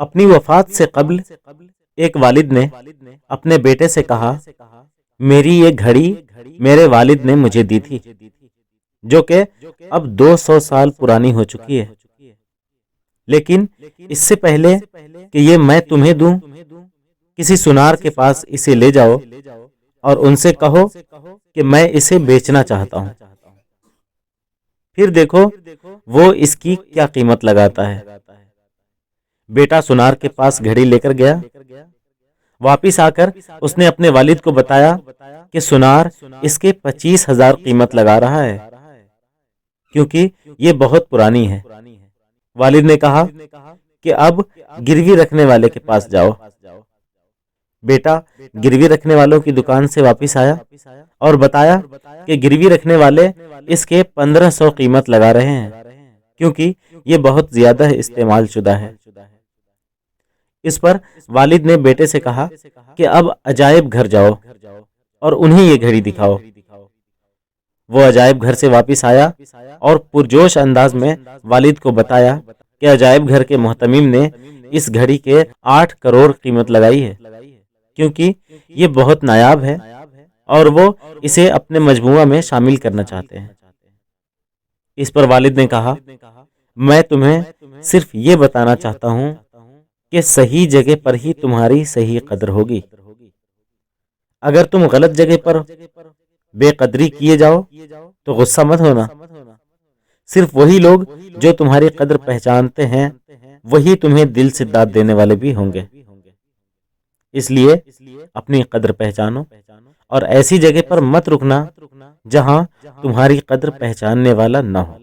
اپنی وفات سے قبل ایک والد نے اپنے بیٹے سے کہا، میری یہ گھڑی میرے والد نے مجھے دی تھی، جو کہ اب 200 سال پرانی ہو چکی ہے، لیکن اس سے پہلے کہ یہ میں تمہیں دوں، کسی سنار کے پاس اسے لے جاؤ اور ان سے کہو کہ میں اسے بیچنا چاہتا ہوں، پھر دیکھو وہ اس کی کیا قیمت لگاتا ہے۔ بیٹا سنار کے پاس گھڑی لے کر گیا، واپس آ کر اس نے اپنے والد کو بتایا کہ سنار اس کے 25,000 قیمت لگا رہا ہے، کیونکہ یہ بہت پرانی ہے۔ والد نے کہا کہ اب گروی رکھنے والے کے پاس جاؤ۔ بیٹا گروی رکھنے والوں کی دکان سے واپس آیا اور بتایا کہ گروی رکھنے والے اس کے 1500 قیمت لگا رہے ہیں، کیونکہ یہ بہت زیادہ استعمال شدہ ہے۔ اس پر والد نے بیٹے سے کہا کہ اب عجائب گھر جاؤ اور انہیں یہ گھڑی دکھاؤ۔ وہ عجائب گھر سے واپس آیا اور پرجوش انداز میں والد کو بتایا کہ عجائب گھر کے محتمم نے اس گھڑی کے 8 کروڑ قیمت لگائی ہے، کیونکہ یہ بہت نایاب ہے اور وہ اسے اپنے مجموعہ میں شامل کرنا چاہتے ہیں۔ اس پر والد نے کہا، میں تمہیں صرف یہ بتانا چاہتا ہوں کہ صحیح جگہ پر ہی تمہاری صحیح قدر ہوگی۔ اگر تم غلط جگہ پر بے قدری کیے جاؤ تو غصہ مت ہونا، صرف وہی لوگ جو تمہاری قدر پہچانتے ہیں وہی تمہیں دل سے داد دینے والے بھی ہوں گے۔ اس لیے اپنی قدر پہچانو اور ایسی جگہ پر مت رکنا جہاں تمہاری قدر پہچاننے والا نہ ہو۔